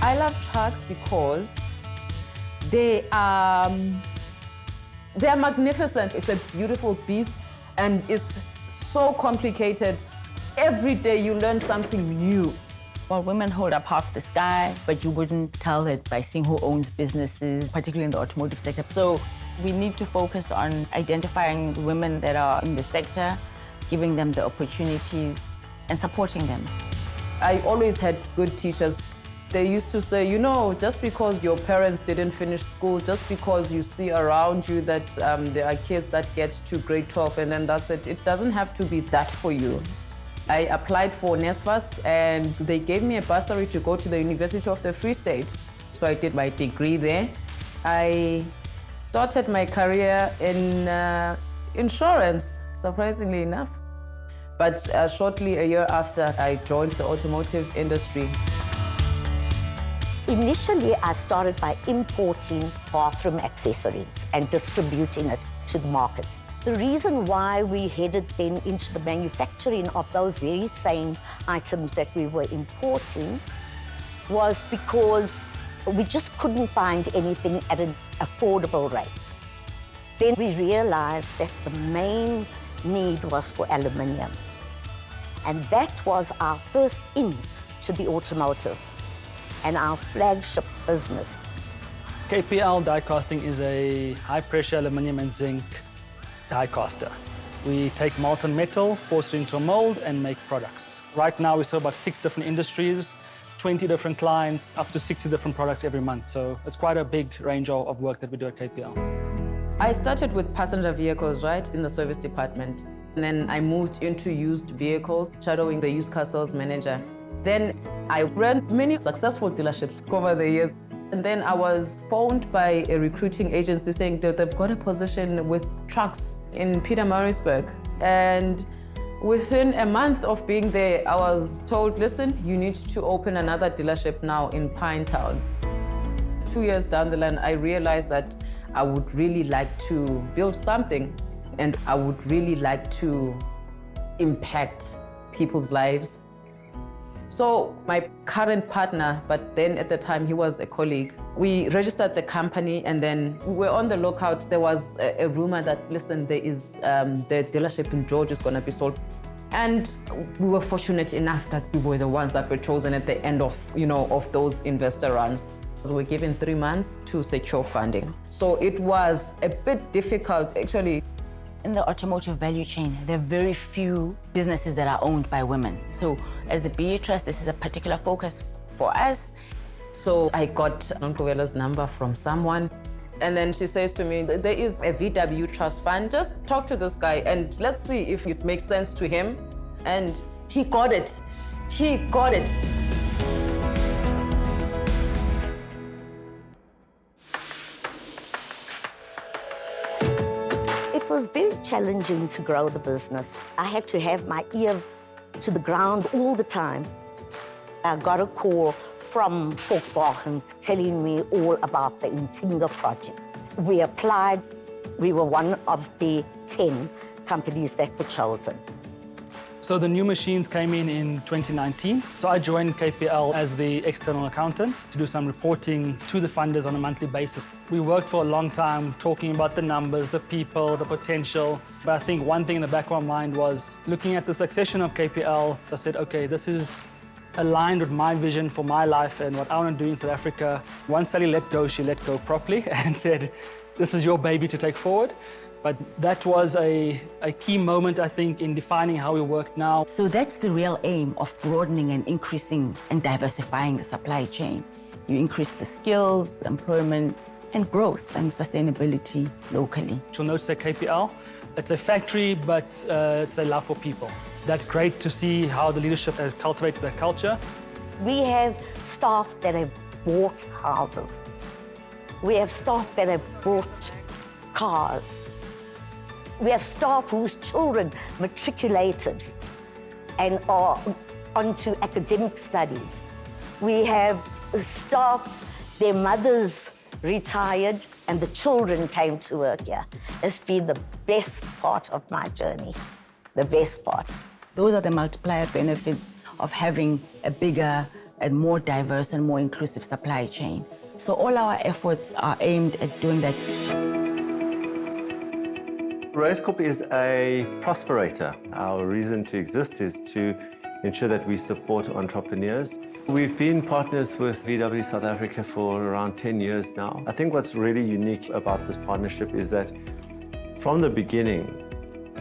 I love trucks because they are magnificent. It's a beautiful beast and it's so complicated. Every day you learn something new. Well, women hold up half the sky, but you wouldn't tell it by seeing who owns businesses, particularly in the automotive sector. So we need to focus on identifying women that are in the sector, giving them the opportunities and supporting them. I always had good teachers. They used to say, you know, just because your parents didn't finish school, just because you see around you that there are kids that get to grade 12 and then that's it, it doesn't have to be that for you. I applied for NSFAS and they gave me a bursary to go to the University of the Free State. So I did my degree there. I started my career in insurance, surprisingly enough. But shortly a year after, I joined the automotive industry. Initially, I started by importing bathroom accessories and distributing it to the market. The reason why we headed then into the manufacturing of those very same items that we were importing was because we just couldn't find anything at an affordable rate. Then we realized that the main need was for aluminium. And that was our first into the automotive and our flagship business. KPL die casting is a high-pressure aluminium and zinc die caster. We take molten metal, force it into a mold, and make products. Right now, we serve about 6 different industries, 20 different clients, up to 60 different products every month. So it's quite a big range of work that we do at KPL. I started with passenger vehicles, right, in the service department. And then I moved into used vehicles, shadowing the used car sales manager. Then I ran many successful dealerships over the years. And then I was phoned by a recruiting agency saying that they've got a position with trucks in Pietermaritzburg. And within a month of being there, I was told, listen, you need to open another dealership now in Pinetown. 2 years down the line, I realized that I would really like to build something and I would really like to impact people's lives. So my current partner, but then at the time he was a colleague, we registered the company and then we were on the lookout. There was a rumor that, listen, there is the dealership in George is going to be sold. And we were fortunate enough that we were the ones that were chosen at the end of, of those investor rounds. We were given 3 months to secure funding. So it was a bit difficult, actually. In the automotive value chain, there are very few businesses that are owned by women. So as the BE Trust, this is a particular focus for us. So I got Nonkovela's number from someone. And then she says to me, there is a VW Trust Fund. Just talk to this guy and let's see if it makes sense to him. And he got it. He got it. It was very challenging to grow the business. I had to have my ear to the ground all the time. I got a call from Volkswagen telling me all about the Intinga project. We applied. We were one of the 10 companies that were chosen. So the new machines came in 2019. So I joined KPL as the external accountant to do some reporting to the funders on a monthly basis. We worked for a long time talking about the numbers, the people, the potential. But I think one thing in the back of my mind was looking at the succession of KPL. I said, okay, this is aligned with my vision for my life and what I want to do in South Africa. Once Sally let go, she let go properly and said, this is your baby to take forward. But that was a key moment, I think, in defining how we work now. So that's the real aim of broadening and increasing and diversifying the supply chain. You increase the skills, employment, and growth and sustainability locally. You'll notice at KPL, it's a factory, but it's a love for people. That's great to see how the leadership has cultivated that culture. We have staff that have bought houses. We have staff that have bought cars. We have staff whose children matriculated and are onto academic studies. We have staff, their mothers retired and the children came to work here. It's been the best part of my journey, the best part. Those are the multiplier benefits of having a bigger a more diverse and more inclusive supply chain. So all our efforts are aimed at doing that. Race Corp is a prosperator. Our reason to exist is to ensure that we support entrepreneurs. We've been partners with VW South Africa for around 10 years now. I think what's really unique about this partnership is that from the beginning,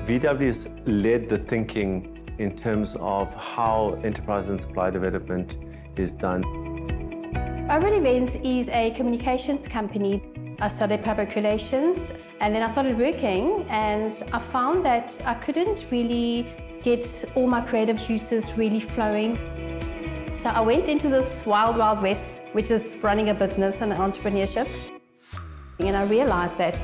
VW's led the thinking in terms of how enterprise and supply development is done. Urban Events is a communications company. I studied public relations and then I started working, and I found that I couldn't really get all my creative juices really flowing. So I went into this wild, wild west, which is running a business and entrepreneurship. And I realized that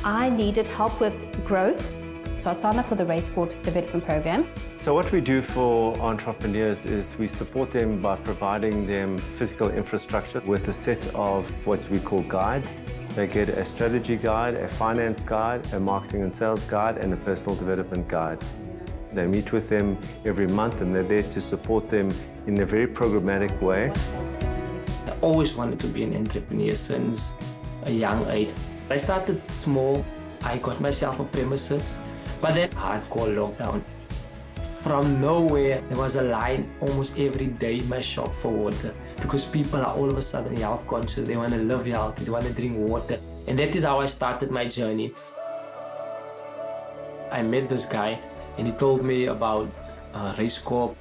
I needed help with growth. So I signed up for the Race Corp Development Program. So what we do for entrepreneurs is we support them by providing them physical infrastructure with a set of what we call guides. They get a strategy guide, a finance guide, a marketing and sales guide, and a personal development guide. They meet with them every month and they're there to support them in a very programmatic way. I always wanted to be an entrepreneur since a young age. I started small. I got myself a premises, but then hardcore lockdown. From nowhere, there was a line almost every day in my shop for water, because people are all of a sudden health conscious. They want to live healthy, they want to drink water. And that is how I started my journey. I met this guy and he told me about Race Corp.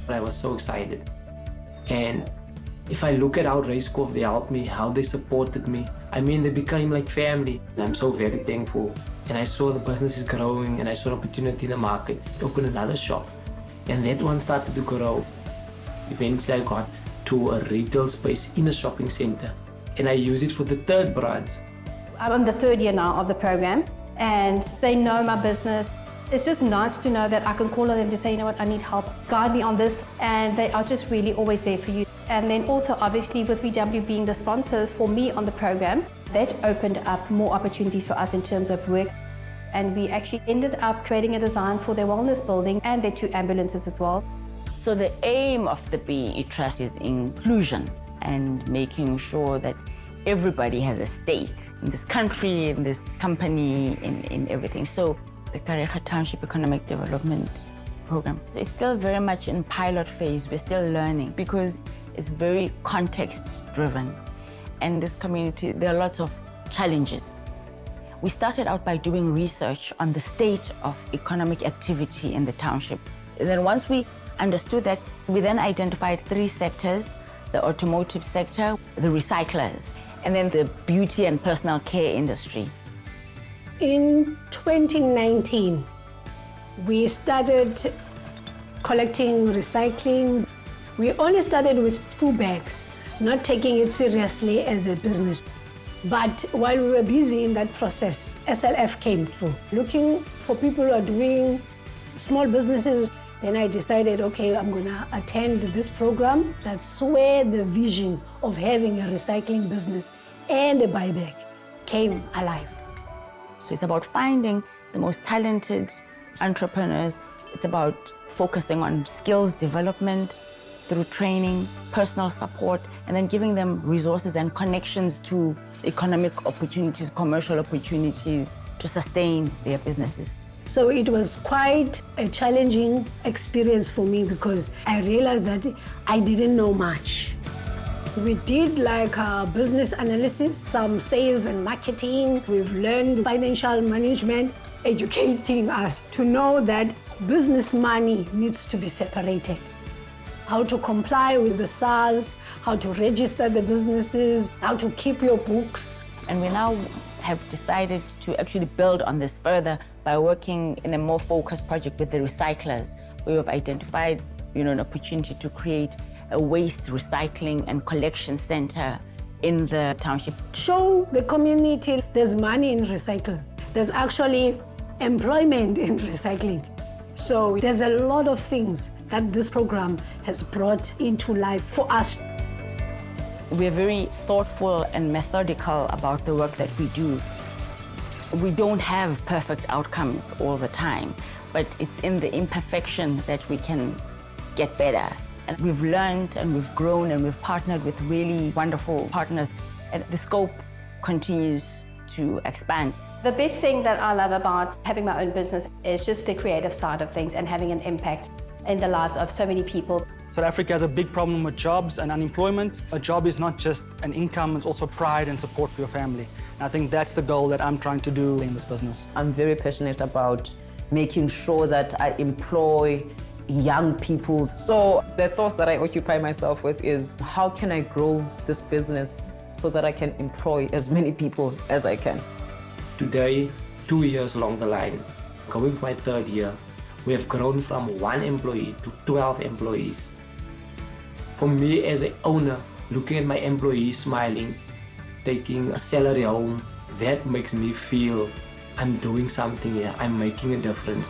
I was so excited. And if I look at how Race Corp, they helped me, how they supported me, I mean, they became like family. And I'm so very thankful. And I saw the business is growing and I saw an opportunity in the market to open another shop. And that one started to grow. Eventually I got to a retail space in a shopping center. And I use it for the third branch. I'm in the third year now of the program and they know my business. It's just nice to know that I can call on them to say, you know what, I need help, guide me on this. And they are just really always there for you. And then also obviously with VW being the sponsors for me on the program, that opened up more opportunities for us in terms of work. And we actually ended up creating a design for their wellness building and their 2 ambulances as well. So the aim of the BBEE Trust is inclusion and making sure that everybody has a stake in this country, in this company, in everything. So the Karega Township Economic Development Program, it's still very much in pilot phase. We're still learning because it's very context driven. And this community, there are lots of challenges. We started out by doing research on the state of economic activity in the township. And then once we understood that, we then identified 3 sectors: the automotive sector, the recyclers, and then the beauty and personal care industry. In 2019, we started collecting recycling. We only started with 2 bags, not taking it seriously as a business. But while we were busy in that process, SLF came through, looking for people who are doing small businesses. Then I decided, okay, I'm gonna attend this program. That's where the vision of having a recycling business and a buyback came alive. So it's about finding the most talented entrepreneurs. It's about focusing on skills development through training, personal support, and then giving them resources and connections to economic opportunities, commercial opportunities to sustain their businesses. So it was quite a challenging experience for me because I realized that I didn't know much. We did like business analysis, some sales and marketing. We've learned financial management, educating us to know that business money needs to be separated. How to comply with the SARS, how to register the businesses, how to keep your books. And we now have decided to actually build on this further by working in a more focused project with the recyclers. We have identified, an opportunity to create a waste recycling and collection center in the township. Show the community there's money in recycling. There's actually employment in recycling. So there's a lot of things that this program has brought into life for us. We're very thoughtful and methodical about the work that we do. We don't have perfect outcomes all the time, but it's in the imperfection that we can get better And we've learned and we've grown and we've partnered with really wonderful partners. And the scope continues to expand. The best thing that I love about having my own business is just the creative side of things and having an impact in the lives of so many people. South Africa has a big problem with jobs and unemployment. A job is not just an income, it's also pride and support for your family. And I think that's the goal that I'm trying to do in this business. I'm very passionate about making sure that I employ young people. So the thoughts that I occupy myself with is how can I grow this business so that I can employ as many people as I can. Today, 2 years along the line, going to my 3rd year, we have grown from 1 employee to 12 employees. For me as an owner, looking at my employees smiling, taking a salary home, that makes me feel I'm doing something here, I'm making a difference.